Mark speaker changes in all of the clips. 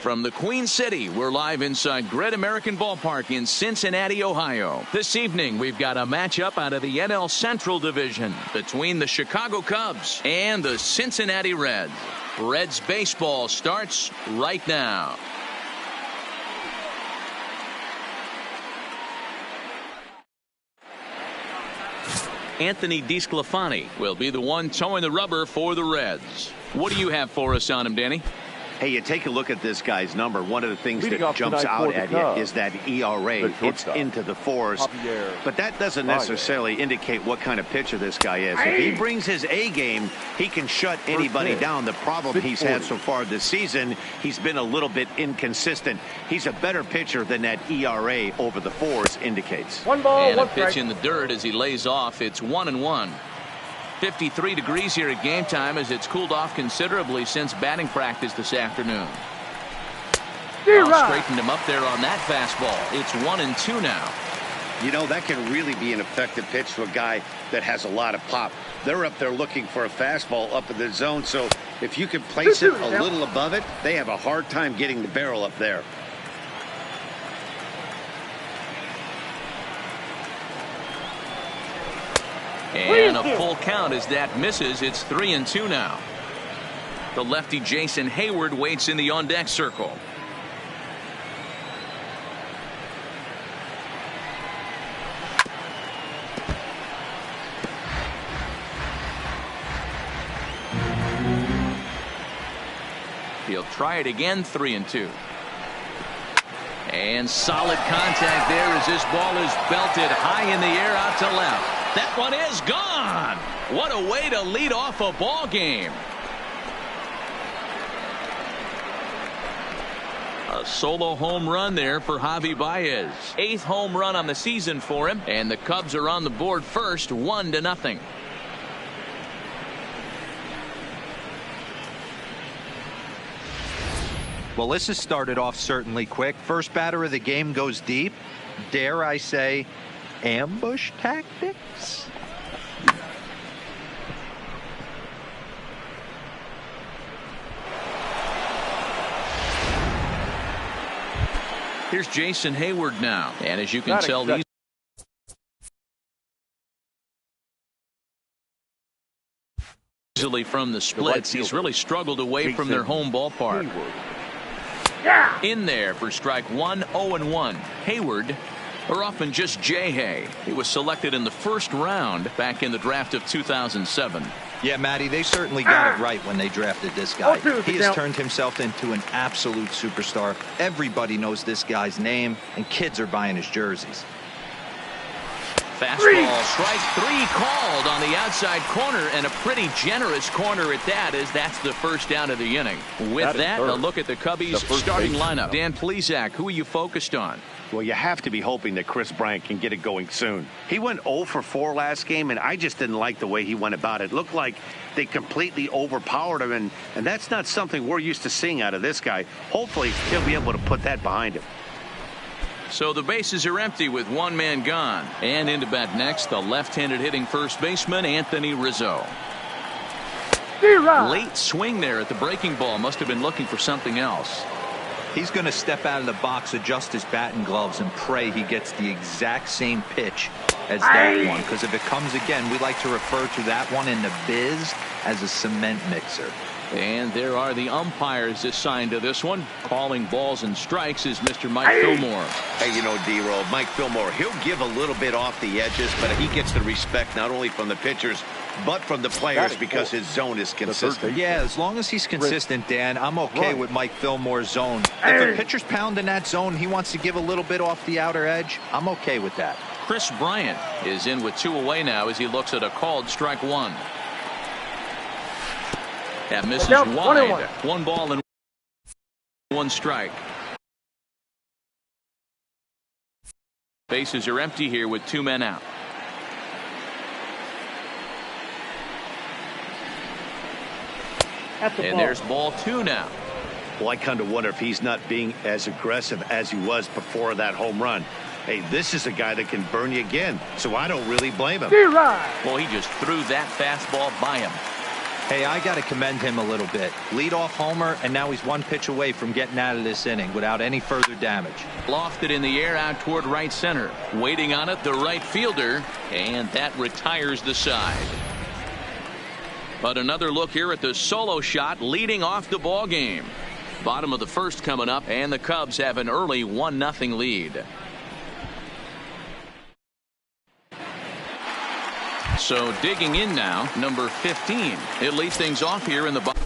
Speaker 1: From the Queen City, we're live inside Great American Ballpark in Cincinnati, Ohio. This evening, we've got a matchup out of the NL Central Division between the Chicago Cubs and the Cincinnati Reds. Reds baseball starts right now. Anthony DeSclafani will be the one towing the rubber for the Reds. What do you have for us on him, Danny?
Speaker 2: Hey, you take a look at this guy's number. One of the things that jumps out at you is that ERA. It's into the fours. But that doesn't necessarily indicate what kind of pitcher this guy is. If he brings his A game, he can shut anybody down. The problem he's had so far this season, he's been a little bit inconsistent. He's a better pitcher than that ERA over the fours indicates.
Speaker 3: One ball,
Speaker 1: and
Speaker 3: one
Speaker 1: a pitch
Speaker 3: strike.
Speaker 1: in the dirt as he lays off. It's 1-1. 53 degrees here at game time as it's cooled off considerably since batting practice this afternoon. Straightened him up there on that fastball. It's 1-2 now.
Speaker 2: You know, that can really be an effective pitch to a guy that has a lot of pop. They're up there looking for a fastball up in the zone, so if you can place it a little above it, they have a hard time getting the barrel up there.
Speaker 1: And a full count as that misses. It's 3-2 now. The lefty Jason Hayward waits in the on-deck circle. He'll try it again. 3-2. And solid contact there as this ball is belted high in the air out to left. That one is gone. What a way to lead off a ball game. A solo home run there for Javi Baez. 8th home run on the season for him, and the Cubs are on the board first, 1-0.
Speaker 4: Well, this has started off certainly quick. First batter of the game goes deep. Dare I say, ambush tactics?
Speaker 1: Here's Jason Hayward now. And as you can tell, these easily from the splits. He's really struggled away from their home ballpark. In there for strike one. 0-1. Hayward, or often just J-Hay. He was selected in the first round back in the draft of 2007.
Speaker 4: Yeah, Matty, they certainly got it right when they drafted this guy. He has turned himself into an absolute superstar. Everybody knows this guy's name, and kids are buying his jerseys.
Speaker 1: Fastball, strike three called on the outside corner, and a pretty generous corner at that, as that's the first down of the inning. With that, a look at the Cubbies' starting lineup. Dan Plesac, who are you focused on?
Speaker 2: Well, you have to be hoping that Chris Bryant can get it going soon. He went 0 for 4 last game, and I just didn't like the way he went about it. It looked like they completely overpowered him, and that's not something we're used to seeing out of this guy. Hopefully, he'll be able to put that behind him.
Speaker 1: So the bases are empty with one man gone. And into bat next, the left-handed hitting first baseman, Anthony Rizzo. Late swing there at the breaking ball. Must have been looking for something else.
Speaker 4: He's going to step out of the box, adjust his batting gloves, and pray he gets the exact same pitch as that one. Because if it comes again, we like to refer to that one in the biz as a cement mixer.
Speaker 1: And there are the umpires assigned to this one. Calling balls and strikes is Mr. Mike Fillmore.
Speaker 2: Hey, you know, D-Roll, Mike Fillmore, he'll give a little bit off the edges, but he gets the respect not only from the pitchers, but from the players because his zone is consistent.
Speaker 4: Yeah, as long as he's consistent, Dan, I'm okay with Mike Fillmore's zone. If a pitcher's pounding that zone, he wants to give a little bit off the outer edge, I'm okay with that.
Speaker 1: Chris Bryant is in with 2 away now as he looks at a called strike one. That misses wide. 1 ball and 1 strike. Bases are empty here with 2 men out. And there's ball 2 now.
Speaker 2: Well, I kind of wonder if he's not being as aggressive as he was before that home run. Hey, this is a guy that can burn you again, so I don't really blame him.
Speaker 1: Well, he just threw that fastball by him.
Speaker 4: Hey, I got to commend him a little bit. Leadoff homer, and now he's one pitch away from getting out of this inning without any further damage.
Speaker 1: Lofted in the air out toward right center. Waiting on it, the right fielder, and that retires the side. But another look here at the solo shot leading off the ball game. Bottom of the first coming up, and the Cubs have an early 1-0 lead. So digging in now, number 15. It leads things off here in the bottom.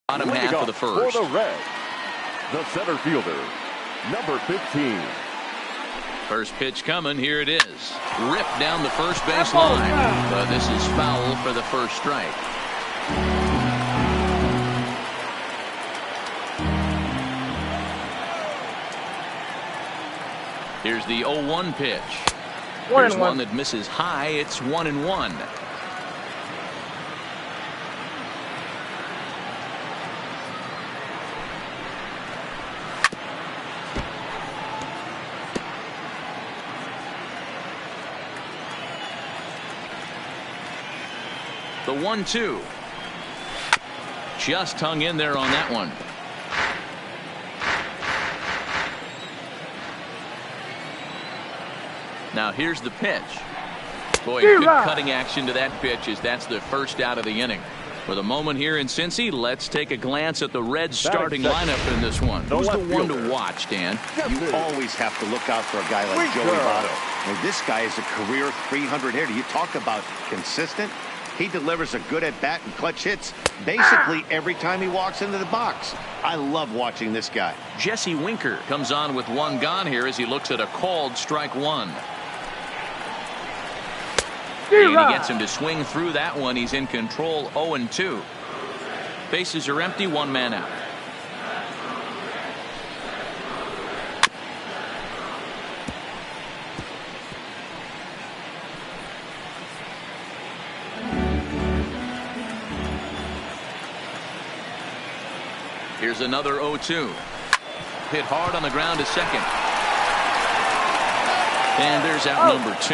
Speaker 1: Bottom half of the first.
Speaker 3: For the Reds, the center fielder, number 15.
Speaker 1: First pitch coming. Here it is. Ripped down the first base line. But this is foul for the first strike. Here's the 0-1 pitch. Here's one that misses high. It's 1-1. The 1-2. Just hung in there on that one. Now here's the pitch. Boy, good cutting action to that pitch as that's the first out of the inning. For the moment here in Cincy, let's take a glance at the Reds starting lineup in this one. Who's the one to watch, Dan?
Speaker 2: You always have to look out for a guy like Joey Votto. And this guy is a career 300 hitter. You talk about consistent. He delivers a good at-bat and clutch hits basically every time he walks into the box. I love watching this guy.
Speaker 1: Jesse Winker comes on with one gone here as he looks at a called strike one. And he gets him to swing through that one. He's in control, 0-2. Bases are empty, one man out. Here's another 0-2. Hit hard on the ground to second. And there's out number 2.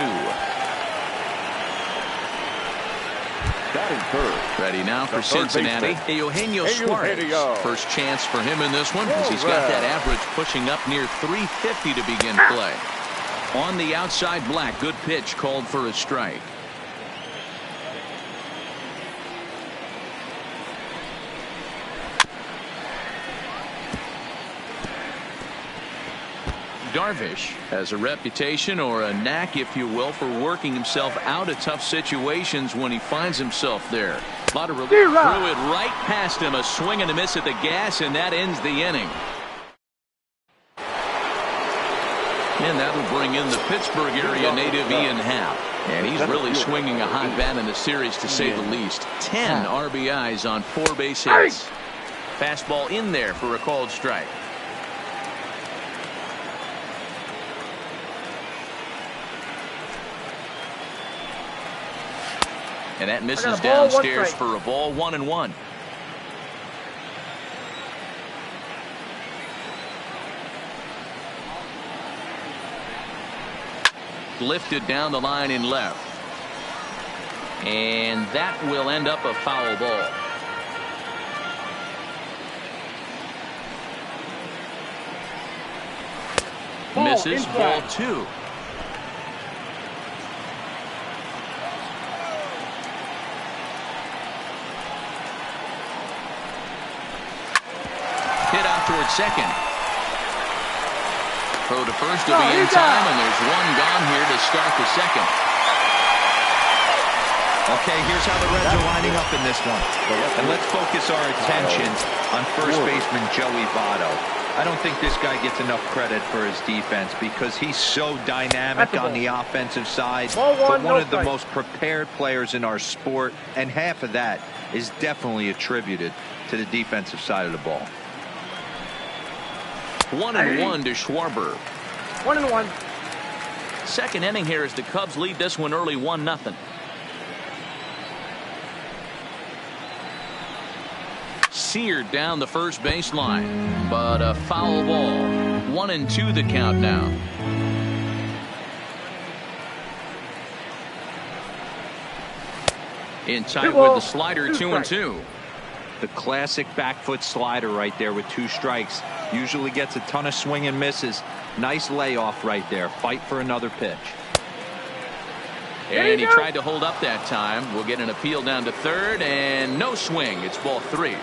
Speaker 1: Ready now for Cincinnati. Eugenio Suarez. First chance for him in this one as he's got that average pushing up near 350 to begin play. On the outside, Black. Good pitch called for a strike. Darvish has a reputation, or a knack if you will, for working himself out of tough situations when he finds himself there. A lot of relief. Threw it right past him. A swing and a miss at the gas, and that ends the inning. And that'll bring in the Pittsburgh area native Ian Happ. And he's really swinging a hot bat in the series, to say the least. 10 RBIs on 4 base hits. Fastball in there for a called strike. And that misses downstairs for a ball, 1-1. Lifted down the line in left. And that will end up a foul ball. Misses, ball 2. Towards second. Throw to first will be in time, and there's one gone here to start the second.
Speaker 4: Okay, here's how the Reds are lining up in this one. And let's focus our attention on first baseman Joey Votto. I don't think this guy gets enough credit for his defense because he's so dynamic on the offensive side, but one of the most prepared players in our sport, and half of that is definitely attributed to the defensive side of the ball.
Speaker 1: 1-1 to Schwarber.
Speaker 5: 1-1.
Speaker 1: Second inning here as the Cubs lead this one early, 1-0. Seared down the first baseline, but a foul ball. 1-2 the count now. In tight with the slider, 2-2.
Speaker 4: The classic back foot slider right there with 2 strikes. Usually gets a ton of swing and misses. Nice layoff right there. Fight for another pitch.
Speaker 1: And he tried to hold up that time. We'll get an appeal down to third, and no swing. It's ball 3.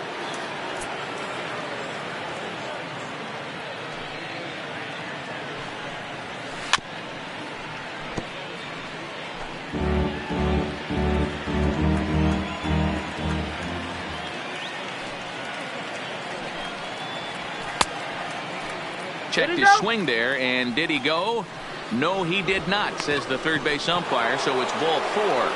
Speaker 1: Checked his swing there, and did he go? No, he did not, says the third base umpire, so it's ball 4.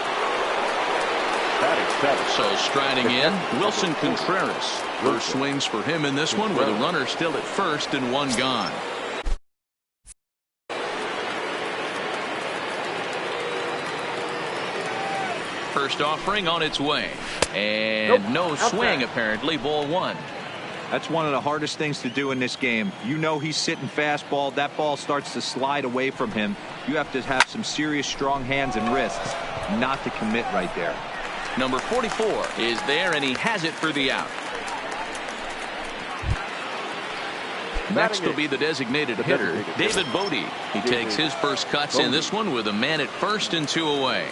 Speaker 1: So striding in, Wilson Contreras. First swings for him in this one with a runner still at first and one gone. First offering on its way. And no swing, apparently, ball 1.
Speaker 4: That's one of the hardest things to do in this game. You know he's sitting fastball. That ball starts to slide away from him. You have to have some serious strong hands and wrists not to commit right there.
Speaker 1: Number 44 is there, and he has it for the out. Next will be the designated hitter, David Bote. He takes his first cuts in this one with a man at first and 2 away.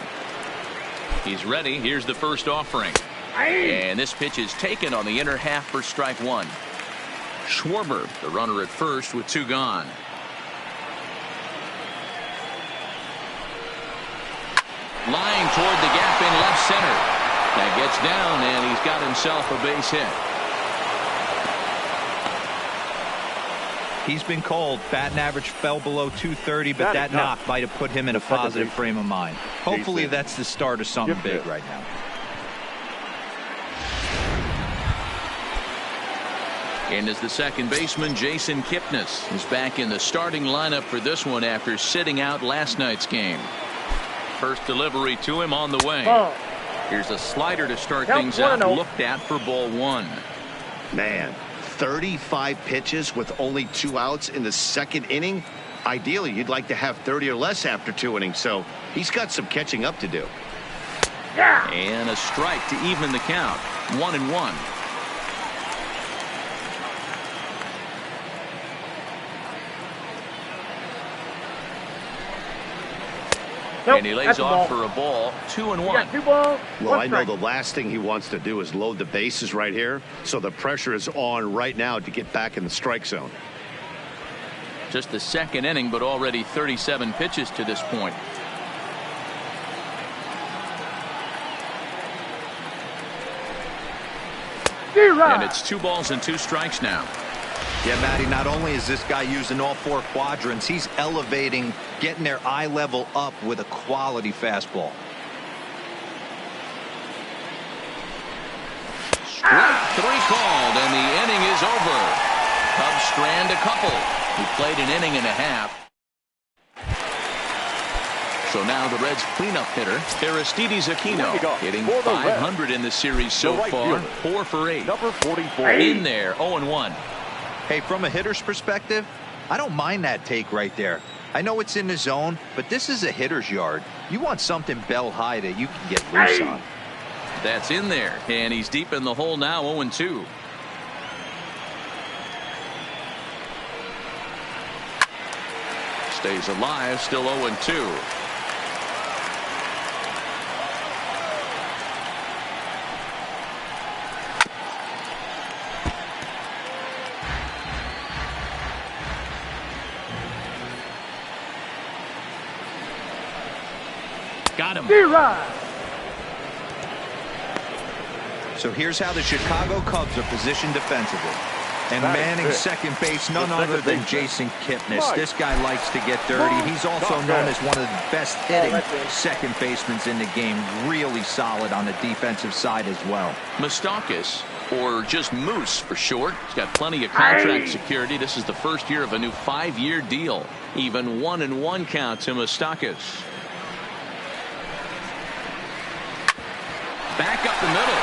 Speaker 1: He's ready. Here's the first offering. And this pitch is taken on the inner half for strike 1. Schwarber, the runner at first with 2 gone. Lying toward the gap in left center. That gets down, and he's got himself a base hit.
Speaker 4: He's been cold. Batting average fell below 230, but that knock might have put him in a positive frame of mind. Hopefully that's the start of something big right now.
Speaker 1: And as the second baseman, Jason Kipnis is back in the starting lineup for this one after sitting out last night's game. First delivery to him on the way. Here's a slider to start things out, looked at for ball 1.
Speaker 2: Man, 35 pitches with only 2 outs in the second inning. Ideally, you'd like to have 30 or less after 2 innings, so he's got some catching up to do.
Speaker 1: And a strike to even the count. 1-1. And he lays off for a ball. 2-1.
Speaker 2: Well, I know the last thing he wants to do is load the bases right here, so the pressure is on right now to get back in the strike zone.
Speaker 1: Just the second inning, but already 37 pitches to this point. And it's 2 balls and 2 strikes now.
Speaker 4: Yeah, Matty, not only is this guy using all 4 quadrants, he's elevating, getting their eye level up with a quality fastball.
Speaker 1: Strike 3 called, and the inning is over. Cubs strand a couple. He played an inning and a half. So now the Reds' cleanup hitter, Aristides Aquino, hitting .500 in the series so far. 4 for 8.
Speaker 3: Number 44.
Speaker 1: In there, 0-1.
Speaker 4: Hey, from a hitter's perspective, I don't mind that take right there. I know it's in the zone, but this is a hitter's yard. You want something bell high that you can get loose on.
Speaker 1: That's in there, and he's deep in the hole now, 0-2. Stays alive, still 0-2. Got him.
Speaker 4: So here's how the Chicago Cubs are positioned defensively. And manning second base, none other than Jason Kipnis. This guy likes to get dirty. He's also known as one of the best hitting second basemen in the game. Really solid on the defensive side as well.
Speaker 1: Moustakas, or just Moose for short. He's got plenty of contract security. This is the first year of a new 5-year deal. Even 1-1 count to Moustakas. Back up the middle.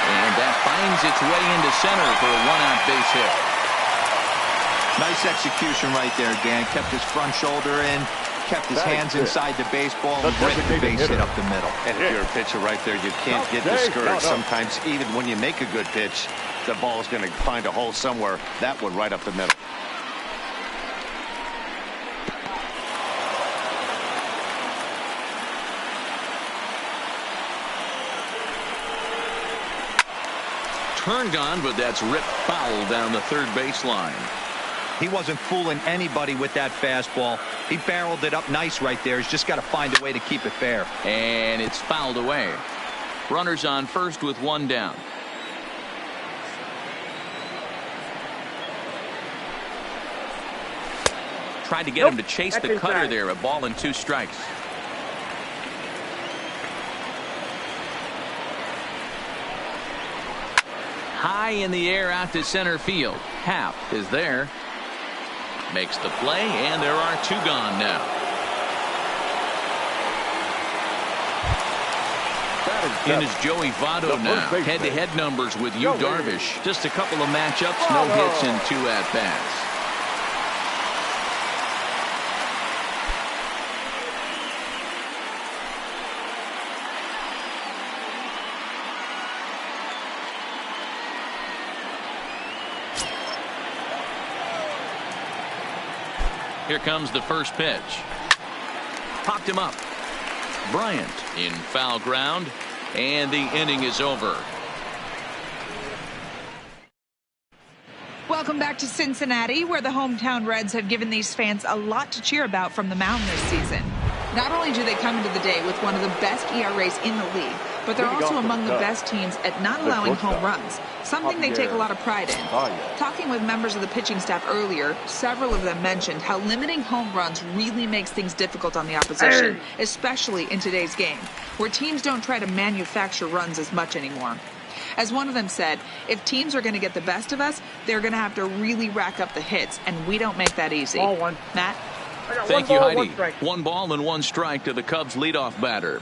Speaker 1: And that finds its way into center for a 1-out base hit.
Speaker 4: Nice execution right there, Dan. Kept his front shoulder in, kept his hands inside the baseball, and ripped the base hit up the middle.
Speaker 2: And if you're a pitcher right there, you can't get discouraged. Sometimes even when you make a good pitch, the ball is going to find a hole somewhere. That one right up the middle.
Speaker 1: Turned on, but that's ripped foul down the third baseline.
Speaker 4: He wasn't fooling anybody with that fastball. He barreled it up nice right there. He's just got to find a way to keep it fair.
Speaker 1: And it's fouled away. Runners on first with 1 down. Tried to get him to chase the cutter there. A ball and 2 strikes. High in the air out to center field. Happ is there. Makes the play, and there are 2 gone now. In is Joey Votto now. Head-to-head numbers with Yu Darvish. Just a couple of matchups, no hits and 2 at-bats. Here comes the first pitch. Popped him up. Bryant in foul ground, and the inning is over.
Speaker 5: Welcome back to Cincinnati, where the hometown Reds have given these fans a lot to cheer about from the mound this season. Not only do they come into the day with one of the best ERAs in the league, but they're also among the best teams at not allowing home runs, something they take a lot of pride in. Talking with members of the pitching staff earlier, several of them mentioned how limiting home runs really makes things difficult on the opposition, especially in today's game, where teams don't try to manufacture runs as much anymore. As one of them said, if teams are going to get the best of us, they're going to have to really rack up the hits, and we don't make that easy. Matt?
Speaker 1: Thank you, Heidi. 1 ball and 1 strike to the Cubs leadoff batter.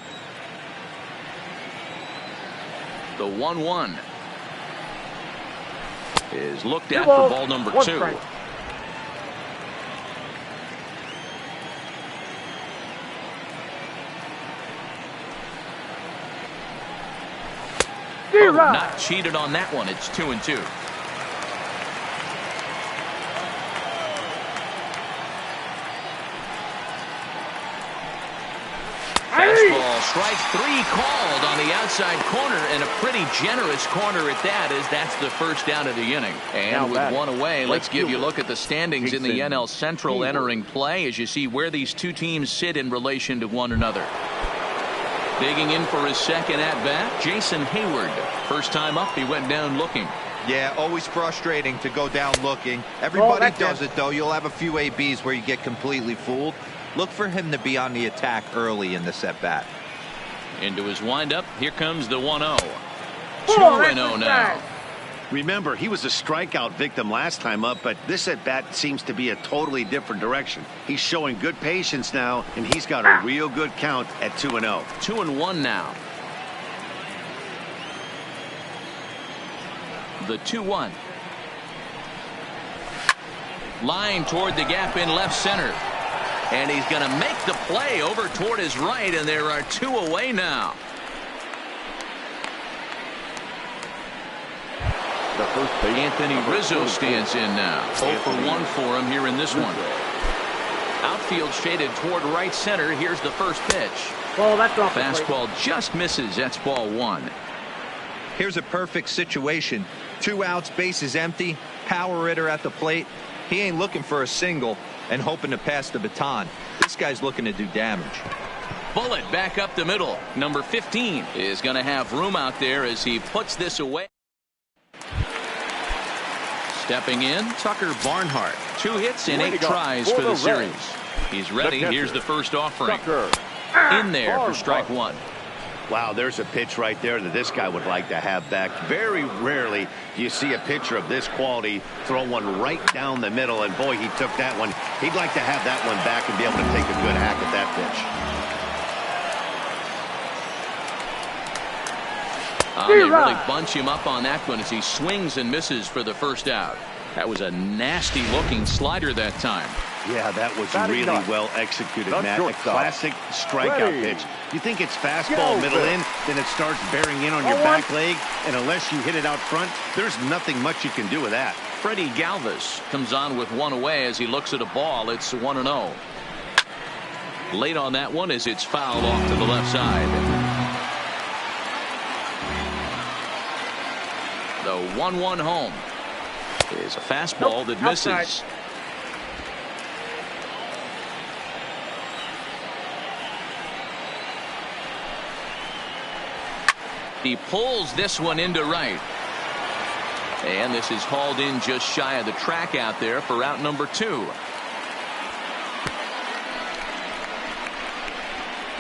Speaker 1: The 1-1 is looked at for ball number 2. Oh, not cheated on that one. It's 2-2. Fastball, strike 3 called on the outside corner, and a pretty generous corner at that, as that's the first down of the inning. And with 1 away, let's give you a look at the standings in the NL Central entering play as you see where these 2 teams sit in relation to one another. Digging in for his second at-bat, Jason Heyward. First time up, he went down looking.
Speaker 4: Yeah, always frustrating to go down looking. Everybody does it, though. You'll have a few ABs where you get completely fooled. Look for him to be on the attack early in this at-bat.
Speaker 1: Into his windup, here comes the 1-0. 2-0 now.
Speaker 2: Remember, he was a strikeout victim last time up, but this at-bat seems to be a totally different direction. He's showing good patience now, and he's got a real good count at 2-0.
Speaker 1: 2-1 now. The 2-1. Line toward the gap in left center. And he's going to make the play over toward his right, and there are 2 away now. Anthony Rizzo stands in now. 0 for 1 for him here in this one. Outfield shaded toward right center. Here's the first pitch. Fastball just misses. That's ball 1.
Speaker 4: Here's a perfect situation. 2 outs, bases empty, power hitter at the plate. He ain't looking for a single and hoping to pass the baton. This guy's looking to do damage.
Speaker 1: Bullet back up the middle. Number 15 is going to have room out there as he puts this away. Stepping in, Tucker Barnhart. 2 hits and 8 tries for the series. He's ready. Here's the first offering. In there for strike 1.
Speaker 2: Wow, there's a pitch right there that this guy would like to have back. Very rarely do you see a pitcher of this quality throw one right down the middle, and boy, he took that one. He'd like to have that one back and be able to take a good hack at that pitch.
Speaker 1: They really bunch him up on that one as he swings and misses for the first out. That was a nasty looking slider that time.
Speaker 2: Yeah, that was really well executed, Matt. A classic strikeout pitch. You think it's fastball middle in, then it starts bearing in on your back leg, and unless you hit it out front, there's nothing much you can do with that.
Speaker 1: Freddie Galvis comes on with 1 away as he looks at a ball. It's 1-0. Late on that one as it's fouled off to the left side. The 1-1 home is a fastball that misses. He pulls this one into right. And this is hauled in just shy of the track out there for out number 2.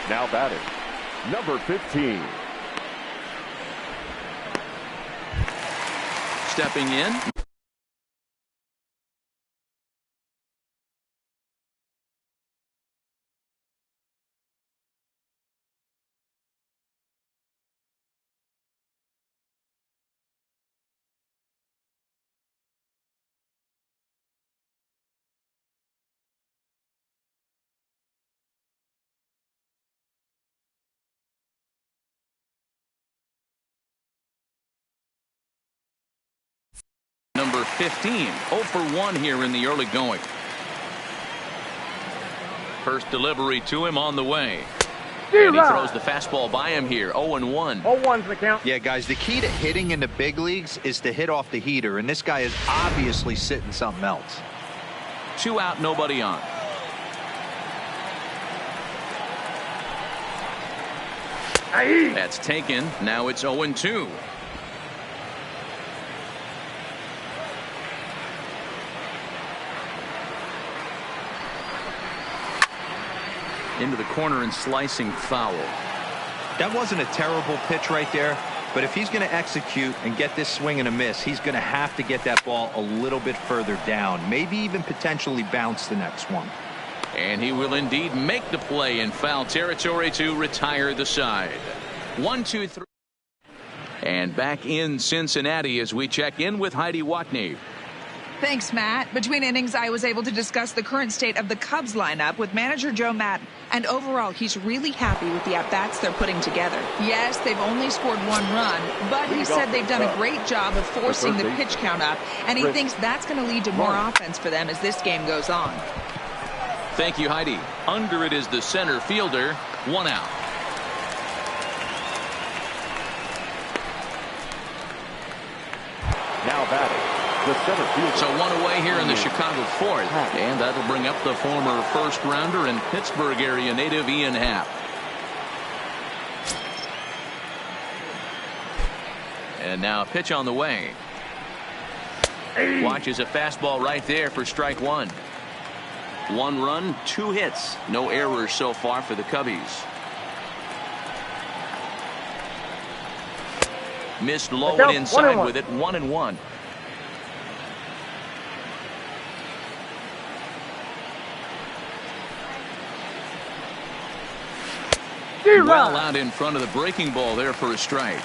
Speaker 3: Now batting, number 15.
Speaker 1: Stepping in. Number 15, 0 for 1 here in the early going. First delivery to him on the way. And he throws the fastball by him here, 0-1.
Speaker 6: 0-1's the count.
Speaker 4: Yeah, guys, the key to hitting in the big leagues is to hit off the heater, and this guy is obviously sitting something else.
Speaker 1: 2 out, nobody on. That's taken. Now it's 0-2. Into the corner and slicing foul.
Speaker 4: That wasn't a terrible pitch right there, but if he's going to execute and get this swing and a miss, he's going to have to get that ball a little bit further down, maybe even potentially bounce the next one.
Speaker 1: And he will indeed make the play in foul territory to retire the side. 1, 2, 3. And back in Cincinnati as we check in with Heidi Watney.
Speaker 5: Thanks, Matt. Between innings, I was able to discuss the current state of the Cubs lineup with manager Joe Maddon. And overall, he's really happy with the at-bats they're putting together. Yes, they've only scored 1 run, but he said they've done a great job of forcing the pitch count up, and he thinks that's going to lead to more offense for them as this game goes on.
Speaker 1: Thank you, Heidi. Under it is the center fielder. 1 out.
Speaker 3: Now batting, the center fielder.
Speaker 1: So 1 away here in the Chicago 4th. And that'll bring up the former first-rounder and Pittsburgh area native Ian Happ. And now a pitch on the way. Watches a fastball right there for strike 1. 1 run, 2 hits. No errors so far for the Cubbies. Missed low and inside with it. 1-1. Well out in front of the breaking ball there for a strike.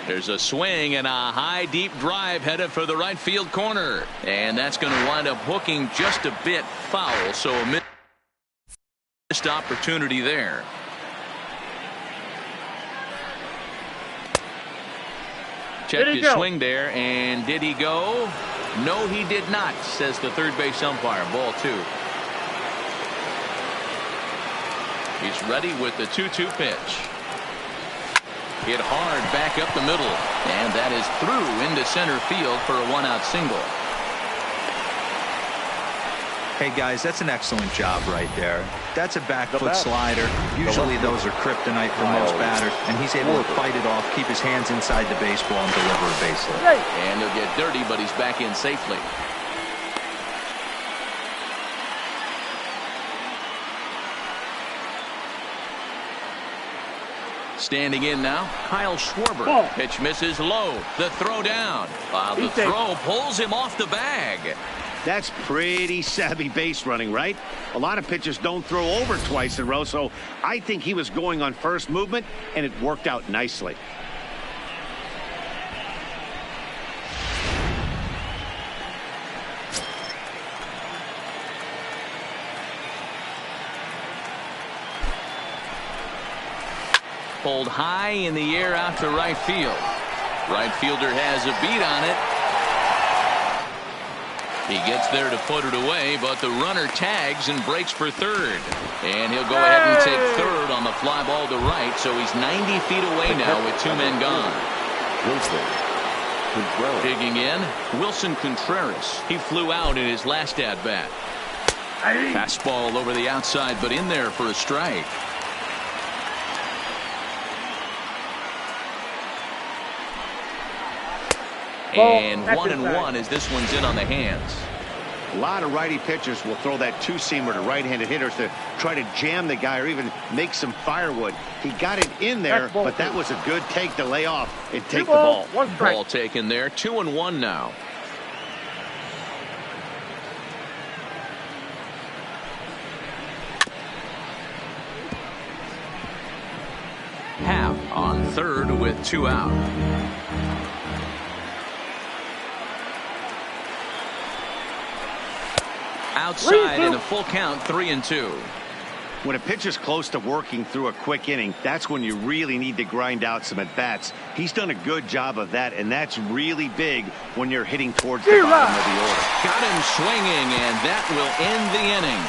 Speaker 1: There's a swing and a high deep drive headed for the right field corner, and that's going to wind up hooking just a bit foul, so a missed opportunity there. Checked his swing there, and did he go? No, he did not, says the third base umpire. Ball 2. He's ready with the 2-2 pitch. Hit hard back up the middle, and that is through into center field for a 1-out single.
Speaker 4: Hey guys, that's an excellent job right there. That's a back foot slider. Usually those are kryptonite for most batters, and he's able to fight it off, keep his hands inside the baseball, and deliver a base hit.
Speaker 1: And he'll get dirty, but he's back in safely. Standing in now, Kyle Schwarber. Pitch misses low. The throw down. The throw pulls him off the bag.
Speaker 2: That's pretty savvy base running, right? A lot of pitchers don't throw over twice in a row, so I think he was going on first movement, and it worked out nicely.
Speaker 1: Pulled high in the air out to right field. Right fielder has a beat on it. He gets there to put it away, but the runner tags and breaks for third. And he'll go ahead and take third on the fly ball to right, so he's 90 feet away now with 2 men gone. Digging in, Wilson Contreras. He flew out in his last at-bat. Fastball over the outside, but in there for a strike. And 1-1 as this one's in on the hands.
Speaker 2: A lot of righty pitchers will throw that two-seamer to right-handed hitters to try to jam the guy or even make some firewood. He got it in there, but that was a good take to lay off and take the ball.
Speaker 1: Ball taken there. 2-1 now. Half on third with 2 out. Outside in a full count, 3-2.
Speaker 2: When a pitcher's close to working through a quick inning, that's when you really need to grind out some at-bats. He's done a good job of that, and that's really big when you're hitting towards the bottom of the order.
Speaker 1: Got him swinging, and that will end the inning.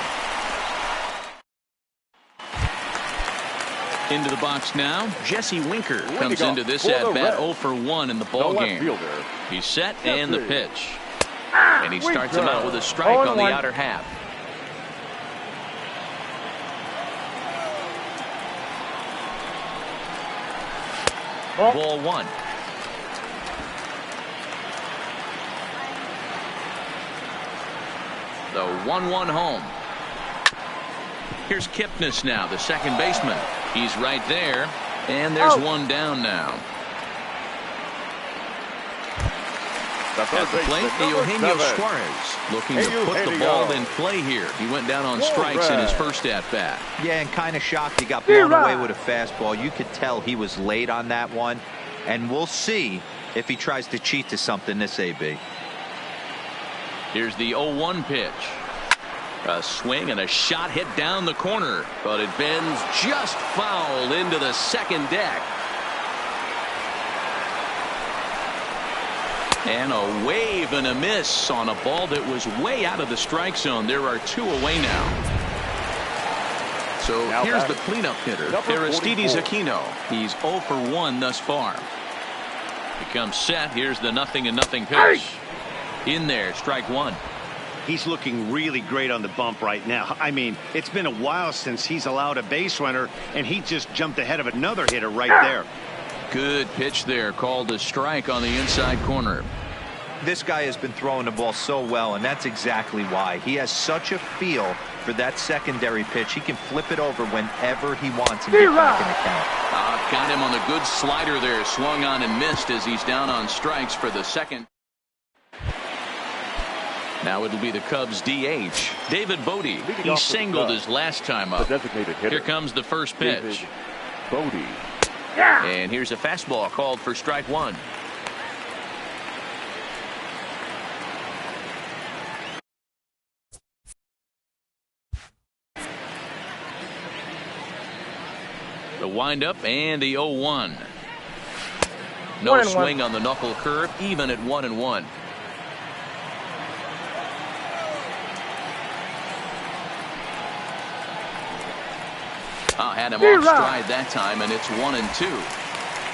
Speaker 1: Into the box now, Jesse Winker comes into this at-bat 0 for 1 in the ball game. He's set and the pitch. And he starts him out with a strike on the outer half. Ball 1. The 1-1 home. Here's Kipnis now, the second baseman. He's right there, and there's one down now. At the plate, Eugenio Suarez looking to put the ball in play here. He went down on strikes in his first at-bat.
Speaker 4: Yeah, and kind of shocked he got blown away with a fastball. You could tell he was late on that one, and we'll see if he tries to cheat to something this AB.
Speaker 1: Here's the 0-1 pitch. A swing and a shot hit down the corner, but it bends just foul into the second deck. And a wave and a miss on a ball that was way out of the strike zone. There are 2 away now. So now here's the cleanup hitter, Aristides Aquino. He's 0 for 1 thus far. He comes set. Here's the 0-0 pitch. In there, strike 1.
Speaker 2: He's looking really great on the bump right now. I mean, it's been a while since he's allowed a base runner, and he just jumped ahead of another hitter right there.
Speaker 1: Good pitch there, called a strike on the inside corner.
Speaker 4: This guy has been throwing the ball so well, and that's exactly why. He has such a feel for that secondary pitch. He can flip it over whenever he wants and get back in the count.
Speaker 1: Got him on the good slider there. Swung on and missed as he's down on strikes for the second. Now it'll be the Cubs DH, David Bote. He singled his last time up. Here comes the first pitch.
Speaker 3: Bote.
Speaker 1: And here's a fastball called for strike 1. The windup and the 0-1. No swing on the knuckle curve, even at 1-1. Had him off stride that time, and it's 1-2.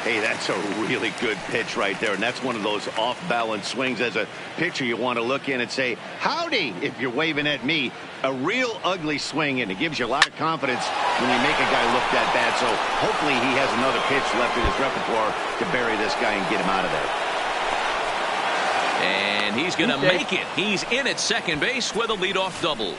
Speaker 2: Hey, that's a really good pitch right there, and that's one of those off-balance swings. As a pitcher, you want to look in and say, howdy, if you're waving at me. A real ugly swing, and it gives you a lot of confidence when you make a guy look that bad. So hopefully he has another pitch left in his repertoire to bury this guy and get him out of there.
Speaker 1: And he's going to make it. He's in at second base with a leadoff double.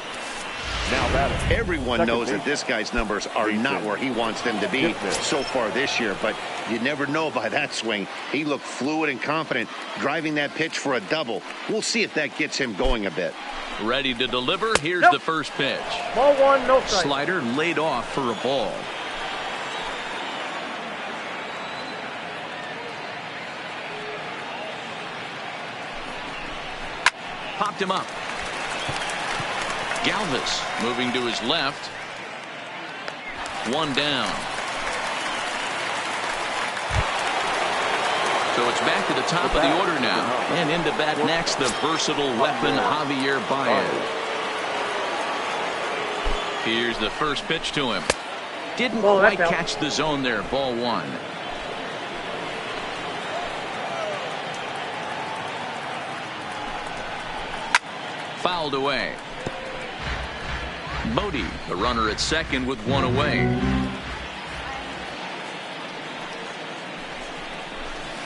Speaker 2: Now everyone knows that this guy's numbers are not where he wants them to be so far this year, but you never know by that swing. He looked fluid and confident driving that pitch for a double. We'll see if that gets him going a bit.
Speaker 1: Ready to deliver. Here's the first pitch.
Speaker 6: Ball 1, no strike.
Speaker 1: Slider laid off for a ball. Popped him up. Galvis moving to his left. One down. So it's back to the top of the order now. And into bat next, the versatile weapon, Javier Baez. Here's the first pitch to him. Didn't quite catch the zone there. Ball 1. Fouled away. Bote, the runner at second with one away.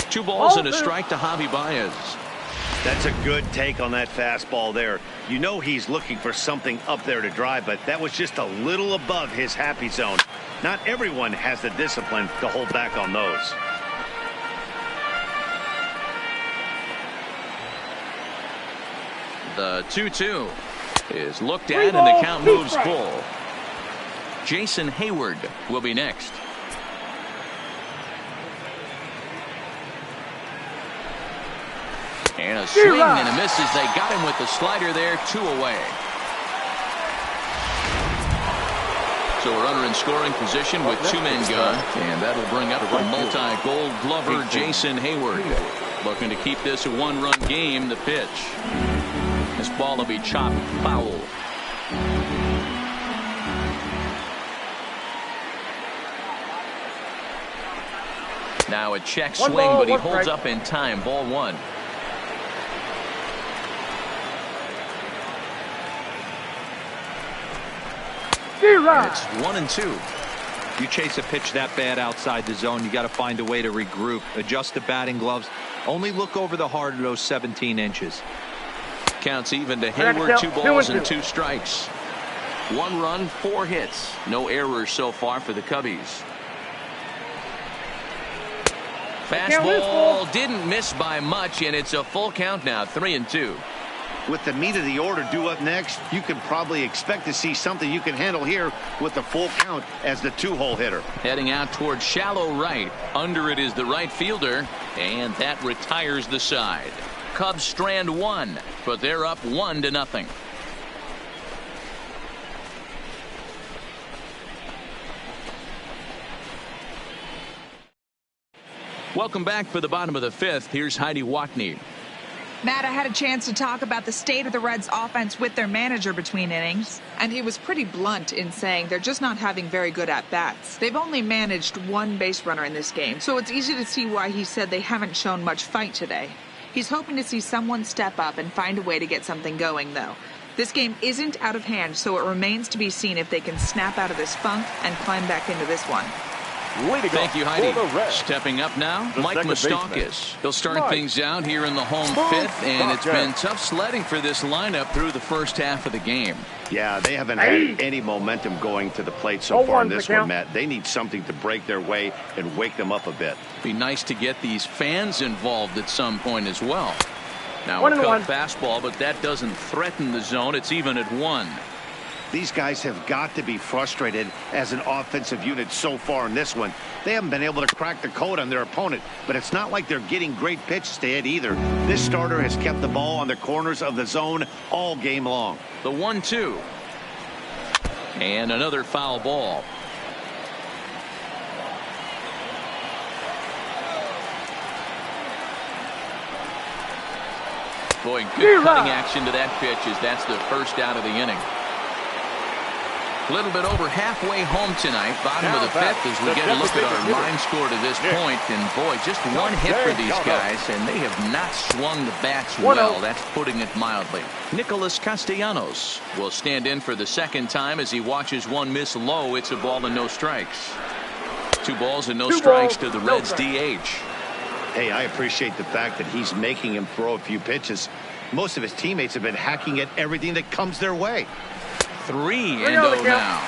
Speaker 1: 2 balls and a strike to Javi Baez.
Speaker 2: That's a good take on that fastball there. You know he's looking for something up there to drive, but that was just a little above his happy zone. Not everyone has the discipline to hold back on those.
Speaker 1: The 2-2 is looked at, and the count moves full. Jason Hayward will be next. And a swing and a miss as they got him with the slider there, 2 away. So a runner in scoring position with 2 men gone, and that'll bring up the multi-gold glover Jason Hayward. Looking to keep this a 1-run game. The pitch. This ball will be chopped foul. Now a check swing, but he holds up in time. Ball 1. It's 1-2.
Speaker 4: You chase a pitch that bad outside the zone, you got to find a way to regroup, adjust the batting gloves, only look over the heart of those 17 inches.
Speaker 1: Counts even to Hayward. 2 balls and 2 strikes. 1 run, 4 hits. No errors so far for the Cubbies. Fastball didn't miss by much, and it's a full count now, 3-2.
Speaker 2: With the meat of the order due up next, you can probably expect to see something you can handle here with the full count as the 2-hole hitter.
Speaker 1: Heading out towards shallow right. Under it is the right fielder, and that retires the side. Cubs strand 1, but they're up 1-0. Welcome back for the bottom of the 5th. Here's Heidi Watney.
Speaker 5: Matt, I had a chance to talk about the state of the Reds offense with their manager between innings, and he was pretty blunt in saying they're just not having very good at-bats. They've only managed 1 base runner in this game, so it's easy to see why he said they haven't shown much fight today. He's hoping to see someone step up and find a way to get something going, though. This game isn't out of hand, so it remains to be seen if they can snap out of this funk and climb back into this one.
Speaker 1: Thank you, Heidi. Stepping up now, Mike Moustakas. He'll start things out here in the home 5th, and it's been tough sledding for this lineup through the first half of the game.
Speaker 2: Yeah, they haven't had any momentum going to the plate so far in this one, Matt. They need something to break their way and wake them up a bit.
Speaker 1: Be nice to get these fans involved at some point as well. Now a cut fastball, but that doesn't threaten the zone. It's even at 1.
Speaker 2: These guys have got to be frustrated as an offensive unit so far in this one. They haven't been able to crack the code on their opponent, but it's not like they're getting great pitches to hit either. This starter has kept the ball on the corners of the zone all game long.
Speaker 1: The 1-2. And another foul ball. Boy, good cutting action to that pitch as that's the first out of the inning. A little bit over halfway home tonight, bottom of the 5th, as we get a look at our line score to this point. And boy, just 1 hit for these guys, and they have not swung the bats well. That's putting it mildly. Nicholas Castellanos will stand in for the 2nd time as he watches 1 miss low. It's a ball and no strikes. 2 balls and no strikes to the Reds DH.
Speaker 2: Hey, I appreciate the fact that he's making him throw a few pitches. Most of his teammates have been hacking at everything that comes their way.
Speaker 1: 3-0 now.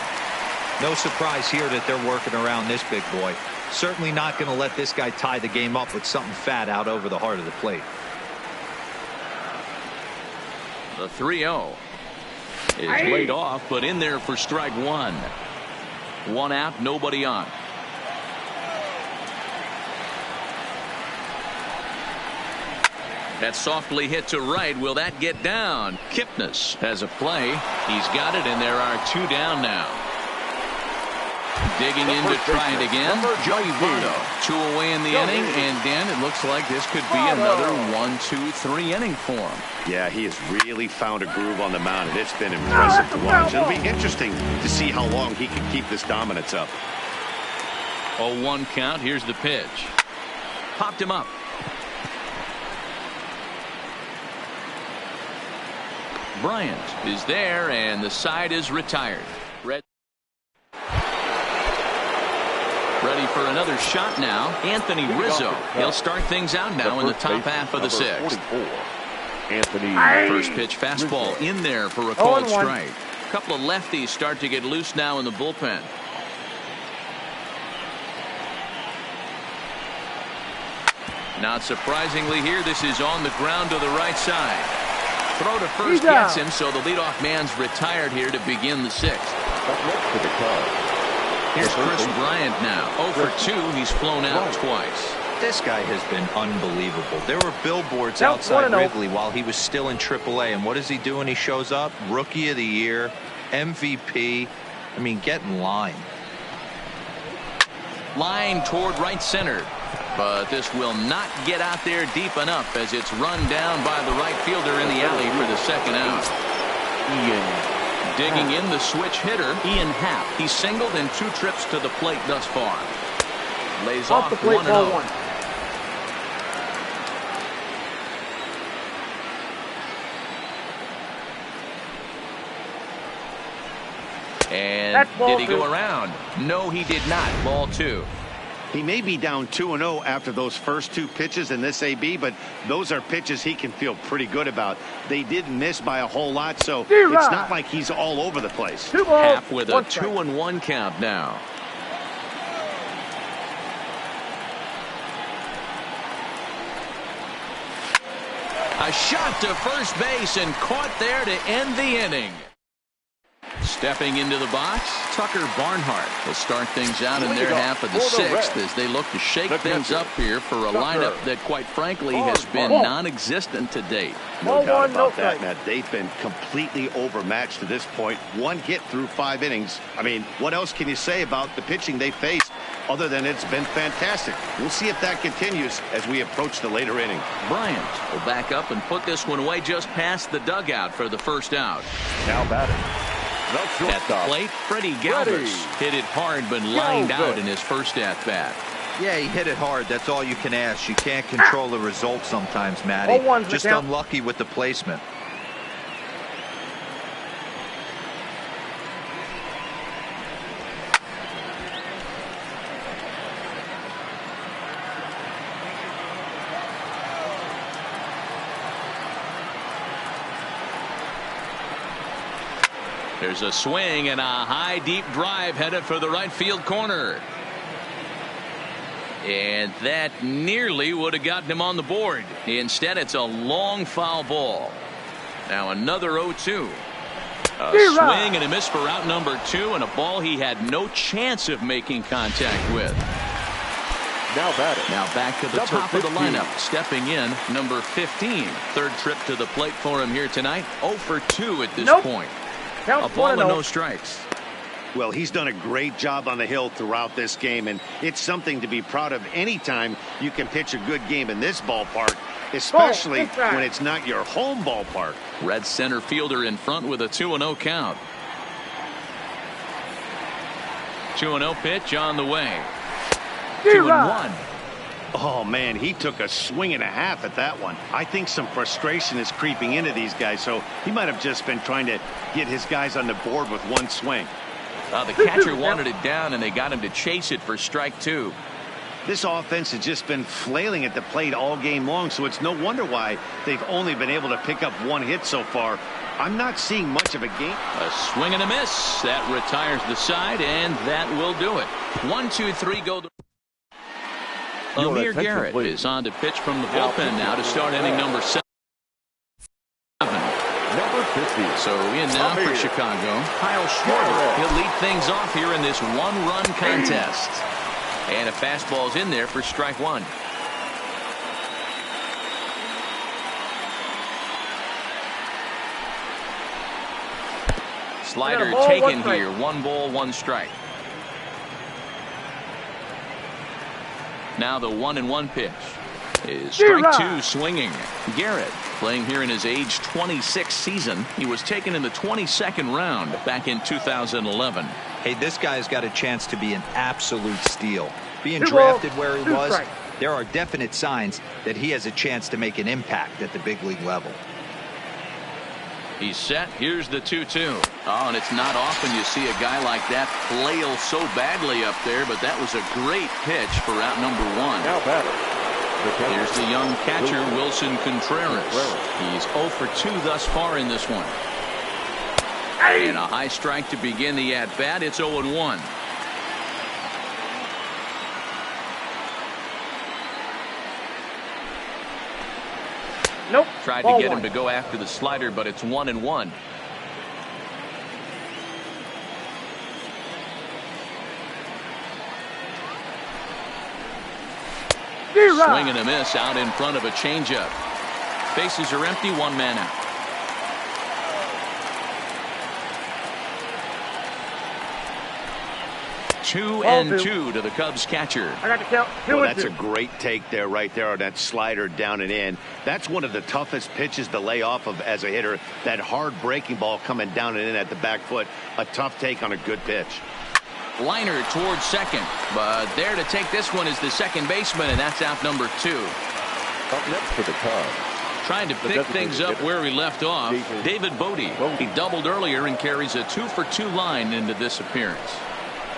Speaker 4: No surprise here that they're working around this big boy. Certainly not going to let this guy tie the game up with something fat out over the heart of the plate.
Speaker 1: The 3-0 is laid off, but in there for strike 1. 1 out, nobody on. That softly hit to right. Will that get down? Kipnis has a play. He's got it, and there are 2 down now. Digging in to try it again. Joey Votto. 2 away in the inning, and Dan, it looks like this could be another 1-2-3 inning for him.
Speaker 2: Yeah, he has really found a groove on the mound, and it's been impressive to watch. It'll be interesting to see how long he can keep this dominance up.
Speaker 1: 0-1 count. Here's the pitch. Popped him up. Bryant is there, and the side is retired. Ready ready for another shot now. Anthony Rizzo. He'll start things out now in the top half of the sixth. First pitch fastball in there for a called strike. A couple of lefties start to get loose now in the bullpen. Not surprisingly here, this is on the ground to the right side. Throw to first gets him, so the leadoff man's retired here to begin the sixth. Here's Chris Bryant now. 0 for 2. He's flown out twice.
Speaker 4: This guy has been unbelievable. There were billboards outside Wrigley while he was still in AAA. And what does he do when he shows up? Rookie of the Year, MVP. I mean, get in line.
Speaker 1: Line toward right center. But this will not get out there deep enough as it's run down by the right fielder in the alley for the second out. Digging in the switch hitter, Ian Happ. He's singled in 2 trips to the plate thus far. Lays off 1-0. And did he go around? No, he did not. Ball 2.
Speaker 2: He may be down 2-0 after those first 2 pitches in this AB, but those are pitches he can feel pretty good about. They didn't miss by a whole lot, so it's not like he's all over the place.
Speaker 1: Happ with a 2-1 count now. A shot to first base and caught there to end the inning. Stepping into the box, Tucker Barnhart will start things out in their half of the sixth as they look to shake things up here for a lineup that, quite frankly, has been non-existent to date.
Speaker 2: No doubt about that, Matt. They've been completely overmatched to this point. 1 hit through 5 innings. I mean, what else can you say about the pitching they faced other than it's been fantastic? We'll see if that continues as we approach the later inning.
Speaker 1: Bryant will back up and put this one away just past the dugout for the first out.
Speaker 3: Now batting.
Speaker 1: At the plate, Freddie Galvis hit it hard but lined out in his first at-bat.
Speaker 4: Yeah, he hit it hard. That's all you can ask. You can't control the result sometimes, Matty. Just unlucky with the placement.
Speaker 1: There's a swing and a high deep drive headed for the right field corner. And that nearly would have gotten him on the board. Instead, it's a long foul ball. Now another 0-2. A swing and a miss for out number 2, and a ball he had no chance of making contact with.
Speaker 3: Now batting.
Speaker 1: Now back to the top of the lineup. Stepping in, number 15. Third trip to the plate for him here tonight. 0 for 2 at this point. A ball and no strikes.
Speaker 2: Well, he's done a great job on the hill throughout this game, and it's something to be proud of anytime you can pitch a good game in this ballpark, especially when it's not your home ballpark.
Speaker 1: Red center fielder in front with a 2-0 count. 2-0 pitch on the way. 2-1.
Speaker 2: Oh, man, he took a swing and a half at that one. I think some frustration is creeping into these guys, so he might have just been trying to get his guys on the board with 1 swing.
Speaker 1: The catcher wanted it down, and they got him to chase it for strike 2.
Speaker 2: This offense has just been flailing at the plate all game long, so it's no wonder why they've only been able to pick up 1 hit so far. I'm not seeing much of a game.
Speaker 1: A swing and a miss. That retires the side, and that will do it. 1, 2, 3, go. Amir Garrett is on to pitch from the bullpen now to start inning number 7.
Speaker 3: Number 50.
Speaker 1: So in now for Chicago, Kyle Schwarber. He'll lead things off here in this 1-run contest. And a fastball's in there for strike 1. Slider taken here. 1 ball, 1 strike. Now the 1-1 pitch is strike 2 swinging. Garrett playing here in his age 26 season. He was taken in the 22nd round back in 2011.
Speaker 4: Hey, this guy's got a chance to be an absolute steal. Being drafted where he was, there are definite signs that he has a chance to make an impact at the big league level.
Speaker 1: He's set. Here's the 2-2. Oh, and it's not often you see a guy like that flail so badly up there, but that was a great pitch for out number 1.
Speaker 3: Now batter.
Speaker 1: Here's the young catcher, Wilson Contreras. He's 0 for 2 thus far in this one. And a high strike to begin the at-bat. It's 0-1.
Speaker 6: Nope.
Speaker 1: Tried to get him to go after the slider, but it's 1-1. Swing and a miss out in front of a changeup. Bases are empty, 1 man out. Two and two to the Cubs catcher.
Speaker 6: I got to count.
Speaker 2: Well, that's a great take there, right there on that slider down and in. That's one of the toughest pitches to lay off of as a hitter. That hard breaking ball coming down and in at the back foot. A tough take on a good pitch.
Speaker 1: Liner towards second, but there to take this one is the second baseman, and that's out number 2.
Speaker 3: Up next for the Cubs.
Speaker 1: Trying to pick things up where he left off, David Bote. He doubled earlier and carries a 2 for 2 line into this appearance.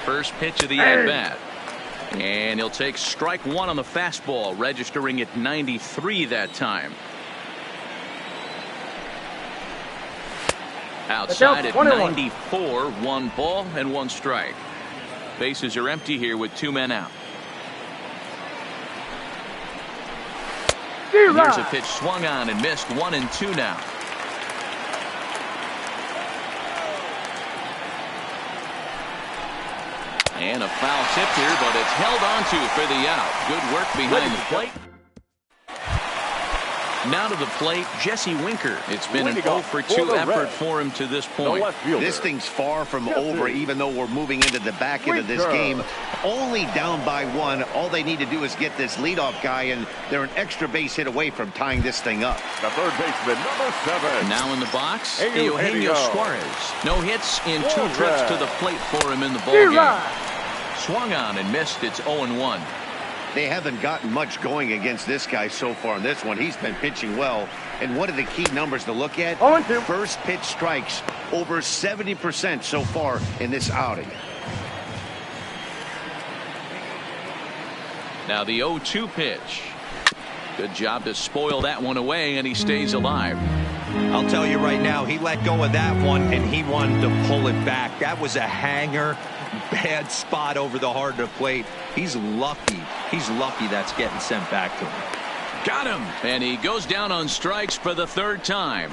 Speaker 1: First pitch of the at-bat. And he'll take strike 1 on the fastball, registering at 93 that time. Outside at 94, 1 ball and 1 strike. Bases are empty here with 2 men out. Here's a pitch swung on and missed. 1-2 now. And a foul tip here, but it's held onto for the out. Good work behind the plate. Now to the plate, Jesse Winker. It's been an 0 for 2 effort for him to this point.
Speaker 2: This thing's far from over, even though we're moving into the back end of this game. Only down by 1. All they need to do is get this leadoff guy, and they're an extra base hit away from tying this thing up.
Speaker 3: The third baseman, number 7.
Speaker 1: Now in the box, Eugenio Suarez. No hits in 2 trips to the plate for him in the ballgame. Swung on and missed. It's 0-1.
Speaker 2: They haven't gotten much going against this guy so far in this one. He's been pitching well. And what are the key numbers to look at? First pitch strikes, over 70% so far in this outing.
Speaker 1: Now the 0-2 pitch. Good job to spoil that one away, and he stays alive.
Speaker 4: I'll tell you right now, he let go of that one, and he wanted to pull it back. That was a hanger. Bad spot over the heart of the plate. He's lucky. He's lucky that's getting sent back to him.
Speaker 1: Got him. And he goes down on strikes for the 3rd time.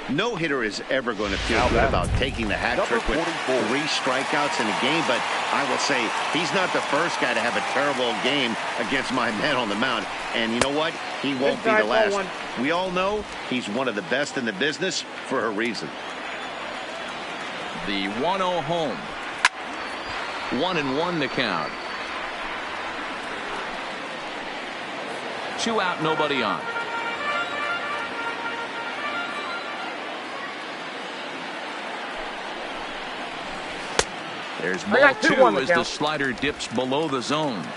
Speaker 2: No hitter is ever going to feel good about taking the hat trick with 3 strikeouts in a game, but I will say he's not the first guy to have a terrible game against my man on the mound. And you know what? He won't be the last. We all know he's one of the best in the business for a reason.
Speaker 1: The 1-0 home. 1-1 to count. 2 out, nobody on. There's ball 2 as the slider dips below the zone.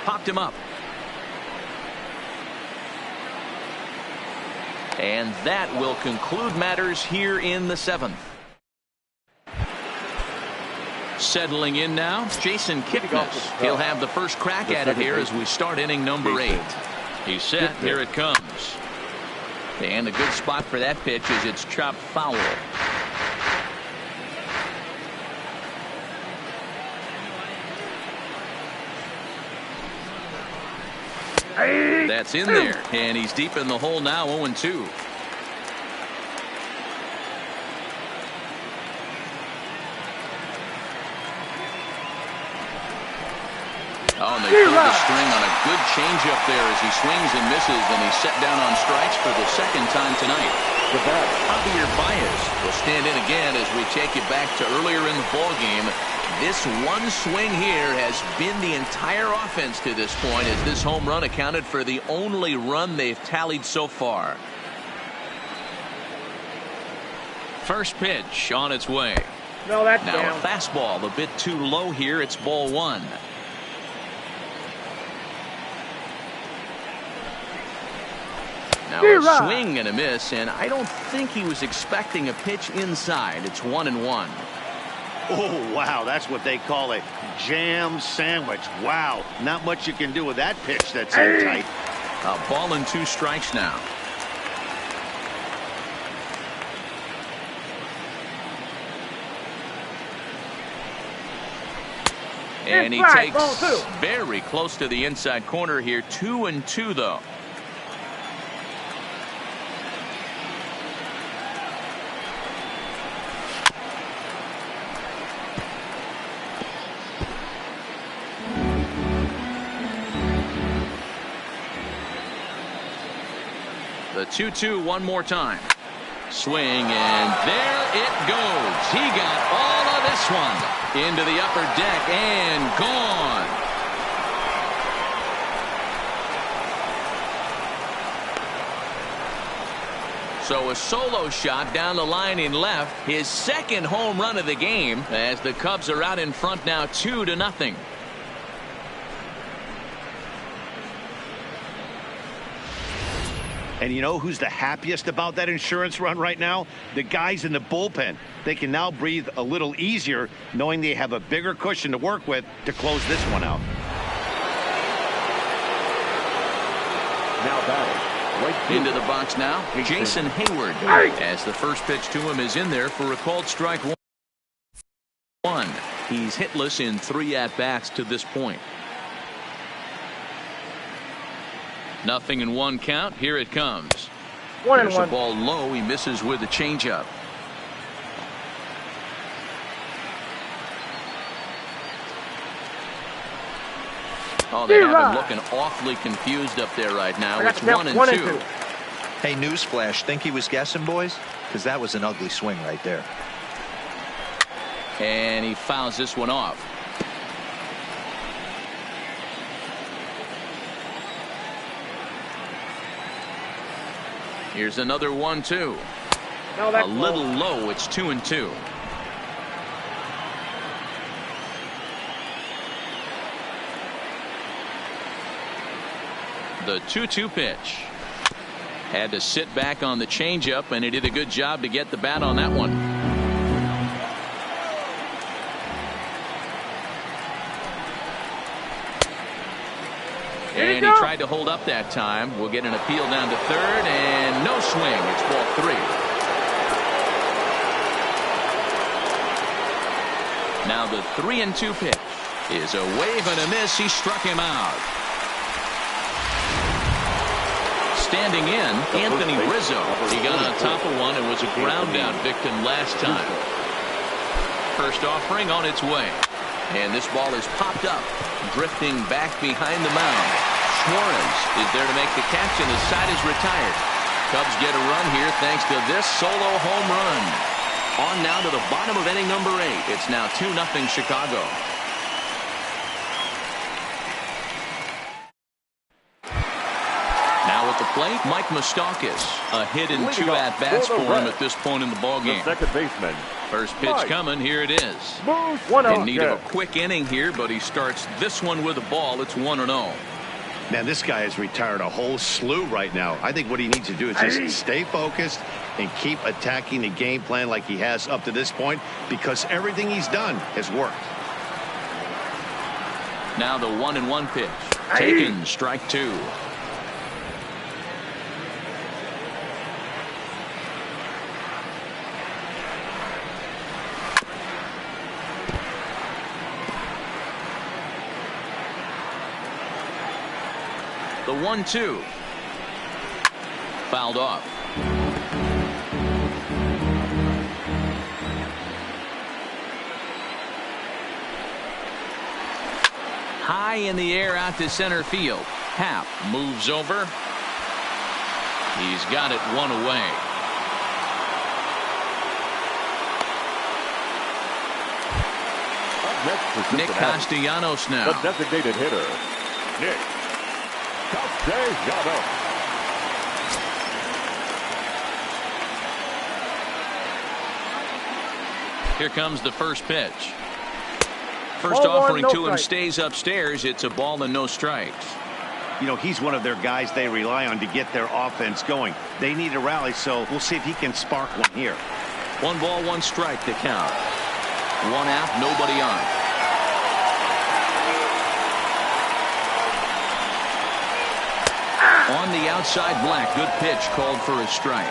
Speaker 1: Popped him up. And that will conclude matters here in the 7th. Settling in now, Jason Kipnis. He'll have the first crack at it here as we start inning number 8. He's set. Here it comes. And a good spot for that pitch is it's chopped foul. That's in there, and he's deep in the hole now. 0-2. Oh, and they pulled the string on a good changeup there as he swings and misses, and he's set down on strikes for the 2nd time tonight. Javier Baez will stand in again as we take you back to earlier in the ballgame. This one swing here has been the entire offense to this point, as this home run accounted for the only run they've tallied so far. First pitch on its way.
Speaker 6: No, that's
Speaker 1: now down. A fastball a bit too low here. It's ball 1. Now a swing and a miss, and I don't think he was expecting a pitch inside. It's 1-1.
Speaker 2: Oh, wow, that's what they call a jam sandwich. Wow, not much you can do with that pitch that's in tight.
Speaker 1: A ball and 2 strikes now. And he takes very close to the inside corner here. 2-2 though. The 2-2 one more time. Swing, and there it goes. He got all of this one into the upper deck and gone. So a solo shot down the line in left. His second home run of the game as the Cubs are out in front now 2-0.
Speaker 2: And you know who's the happiest about that insurance run right now? The guys in the bullpen. They can now breathe a little easier knowing they have a bigger cushion to work with to close this one out.
Speaker 3: Now batting, right field.
Speaker 1: Into the box now, Jason Heyward. As the first pitch to him is in there for a called strike 1. He's hitless in 3 at-bats to this point. 0-1 count. Here it comes.
Speaker 6: 1-1.
Speaker 1: There's a ball low. He misses with a changeup. Oh, they have him looking awfully confused up there right now. It's 1-2.
Speaker 4: Hey, newsflash. Think he was guessing, boys? Because that was an ugly swing right there.
Speaker 1: And he fouls this one off. Here's another 1-2. A little low. It's 2-2. The 2-2 pitch. Had to sit back on the changeup, and he did a good job to get the bat on that one. And he tried to hold up that time. We'll get an appeal down to third, and no swing. It's ball 3. Now the 3-2 pitch is a wave and a miss. He struck him out. Standing in, Anthony Rizzo. He got on top of one and was a ground out victim last time. First offering on its way. And this ball is popped up, drifting back behind the mound. Suarez is there to make the catch, and the side is retired. Cubs get a run here thanks to this solo home run. On now to the bottom of inning number 8. It's now 2-0 Chicago. Now at the plate, Mike Moustakas. A hit in 2 at-bats for him at this point in the ballgame.
Speaker 3: Second baseman.
Speaker 1: First pitch coming. Here it is. In need of a quick inning here, but he starts this one with a ball. It's 1-0.
Speaker 2: Man, this guy has retired a whole slew right now. I think what he needs to do is just stay focused and keep attacking the game plan like he has up to this point, because everything he's done has worked.
Speaker 1: Now the 1-1 pitch. Taken, strike 2. The 1-2. Fouled off. High in the air out to center field. Happ moves over. He's got it one away. Nick Castellanos now.
Speaker 3: The designated hitter, Nick Castellanos.
Speaker 1: Here comes the first pitch. First offering to him stays upstairs. It's a ball and no strikes.
Speaker 2: You know, he's one of their guys they rely on to get their offense going. They need a rally, so we'll see if he can spark one here.
Speaker 1: 1 ball, 1 strike to count. 1 out, nobody on. On the outside, Black. Good pitch, called for a strike.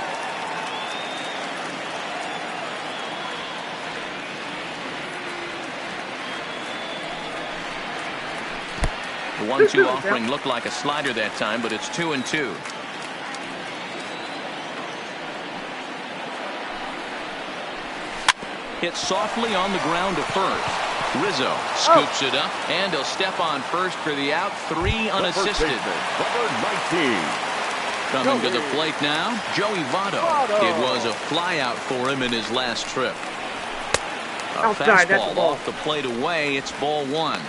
Speaker 1: The 1-2 offering looked like a slider that time, but it's 2-2. Hit softly on the ground to first. Rizzo scoops it up, and he'll step on first for the out. 3 unassisted. Coming to the plate now, Joey Votto. It was a flyout for him in his last trip. A fastball off the plate away. It's ball 1.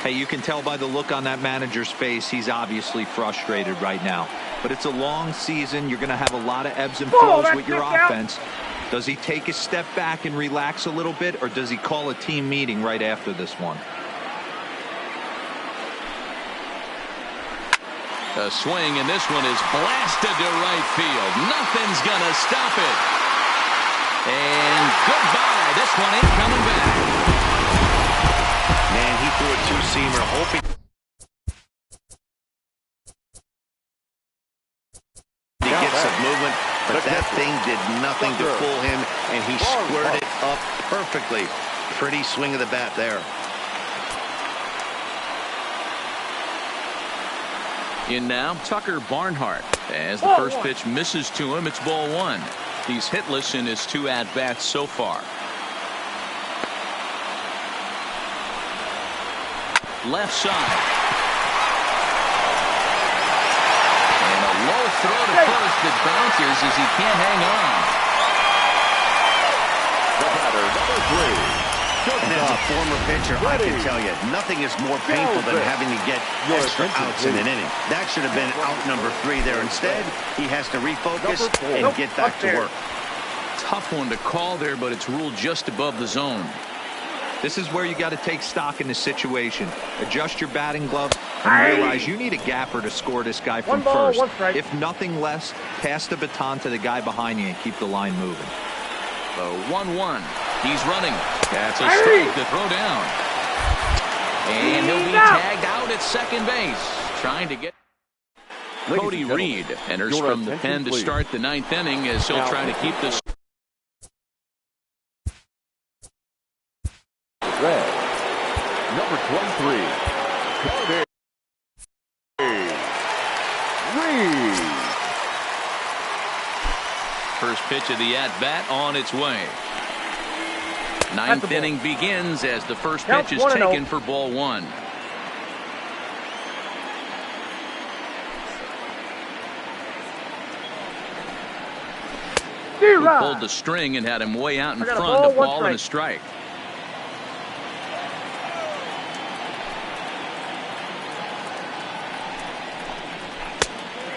Speaker 4: Hey, you can tell by the look on that manager's face, he's obviously frustrated right now. But it's a long season. You're going to have a lot of ebbs and flows with your offense. Does he take a step back and relax a little bit, or does he call a team meeting right after this one?
Speaker 1: A swing, and this one is blasted to right field. Nothing's going to stop it. And goodbye. This one ain't coming back.
Speaker 2: Man, he threw a two-seamer, hoping he gets some movement, but that thing did nothing to fool him, and he squared it up perfectly. Pretty swing of the bat there.
Speaker 1: In now, Tucker Barnhart. As the first pitch misses to him, it's ball 1. He's hitless in his 2 at-bats so far. Left side. And a low throw to first that bounces as he can't hang on.
Speaker 3: The batter, number 3.
Speaker 2: And as a former pitcher, I can tell you, nothing is more painful than having to get extra outs in an inning. That should have been out number 3 there. Instead, he has to refocus and get back to work.
Speaker 1: Tough one to call there, but it's ruled just above the zone.
Speaker 4: This is where you got to take stock in the situation. Adjust your batting gloves and realize you need a gapper to score this guy from first. If nothing less, pass the baton to the guy behind you and keep the line moving.
Speaker 1: The 1-1. He's running. That's a strike to throw down. And he'll be tagged out at second base. Trying to get Cody Reed enters from the pen to start the 9th inning as he'll try to keep this.
Speaker 3: Red, number 23, Cody Reed.
Speaker 1: First pitch of the at-bat on its way. 9th inning begins as the first pitch is taken for ball 1. He pulled the string and had him way out in front. A ball and a strike.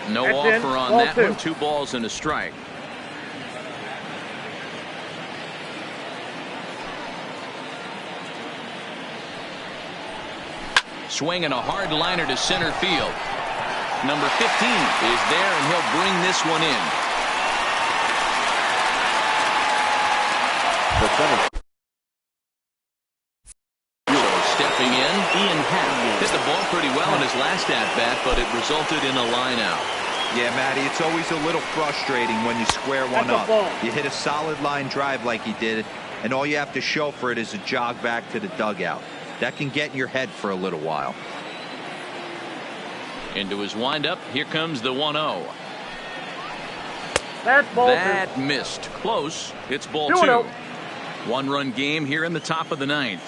Speaker 1: No offer on that one. 2 balls and a strike. Swinging a hard liner to center field. Number 15 is there, and he'll bring this one in. So stepping in, Ian Happ hit the ball pretty well in his last at-bat, but it resulted in a line out.
Speaker 4: Yeah, Matty, it's always a little frustrating when you square one up. You hit a solid line drive like he did, and all you have to show for it is a jog back to the dugout. That can get in your head for a little while.
Speaker 1: Into his windup, here comes the 1-0.
Speaker 6: That
Speaker 1: missed. Close. It's ball 2. 1-run game here in the top of the 9th.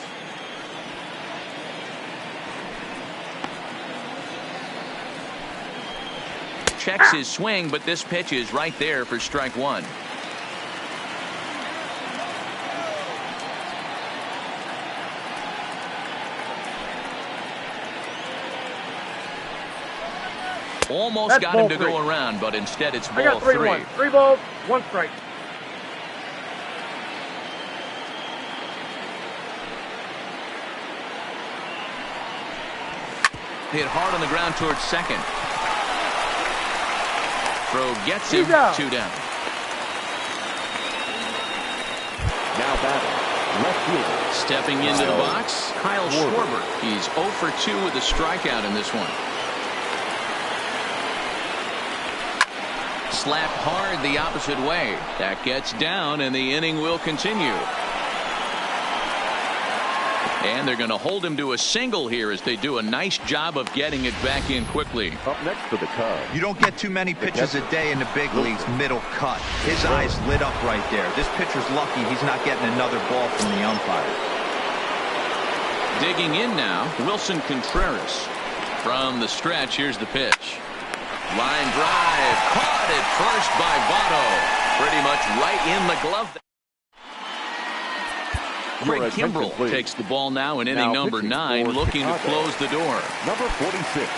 Speaker 1: Checks his swing, but this pitch is right there for strike 1. Almost got him to go around, but instead it's ball 3.
Speaker 6: 3 balls, 1 strike.
Speaker 1: hit hard on the ground towards second. Throw gets him. 2 down.
Speaker 3: Now batting, left fielder.
Speaker 1: Stepping into the box, Kyle Schwarber. He's 0 for 2 with a strikeout in this one. Slapped hard the opposite way. That gets down, and the inning will continue. And they're going to hold him to a single here as they do a nice job of getting it back in quickly.
Speaker 3: Up next for the Cubs.
Speaker 4: You don't get too many pitches a day in the big leagues. Middle cut. His eyes lit up right there. This pitcher's lucky he's not getting another ball from the umpire.
Speaker 1: Digging in now, Wilson Contreras. From the stretch, here's the pitch. Line drive. Caught at first by Votto. Pretty much right in the glove. Craig Kimbrell takes the ball now in inning number 9, looking to close the door.
Speaker 3: Number 46.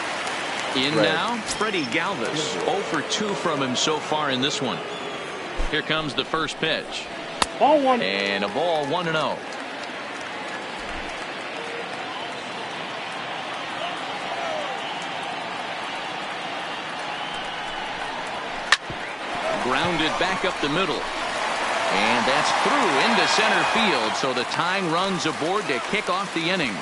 Speaker 1: In now, Freddie Galvis. 0 for 2 from him so far in this one. Here comes the first pitch.
Speaker 6: Ball 1.
Speaker 1: And a ball 1-0. Grounded back up the middle. And that's through into center field, so the tying runs aboard to kick off the inning.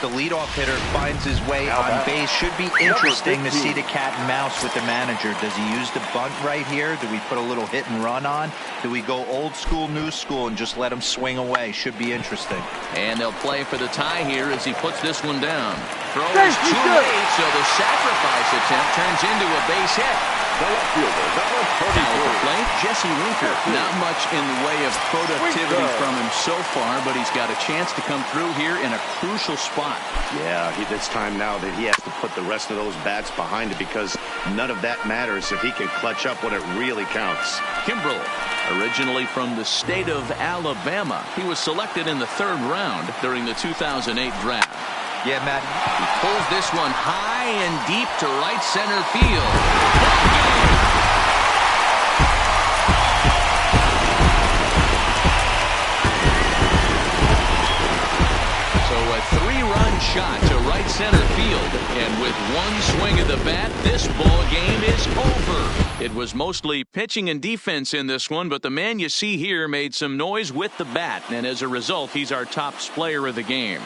Speaker 4: The leadoff hitter finds his way on base. Should be interesting to see the cat and mouse with the manager. Does he use the bunt right here? Do we put a little hit and run on? Do we go old school, new school, and just let him swing away? Should be interesting.
Speaker 1: And they'll play for the tie here as he puts this one down. Throw is too late, so the sacrifice attempt turns into a base hit.
Speaker 3: The left fielder, number 33.
Speaker 1: Now at the plate, Jesse Winker. Not much in the way of productivity from him so far, but he's got a chance to come through here in a crucial spot.
Speaker 2: Yeah, it's time now that he has to put the rest of those bats behind it, because none of that matters if he can clutch up when it really counts.
Speaker 1: Kimbrell, originally from the state of Alabama. He was selected in the 3rd round during the 2008 draft.
Speaker 4: Yeah, Matt.
Speaker 1: He pulls this one high and deep to right center field. So a 3-run shot to right center field. And with one swing of the bat, this ball game is over. It was mostly pitching and defense in this one, but the man you see here made some noise with the bat. And as a result, he's our top player of the game.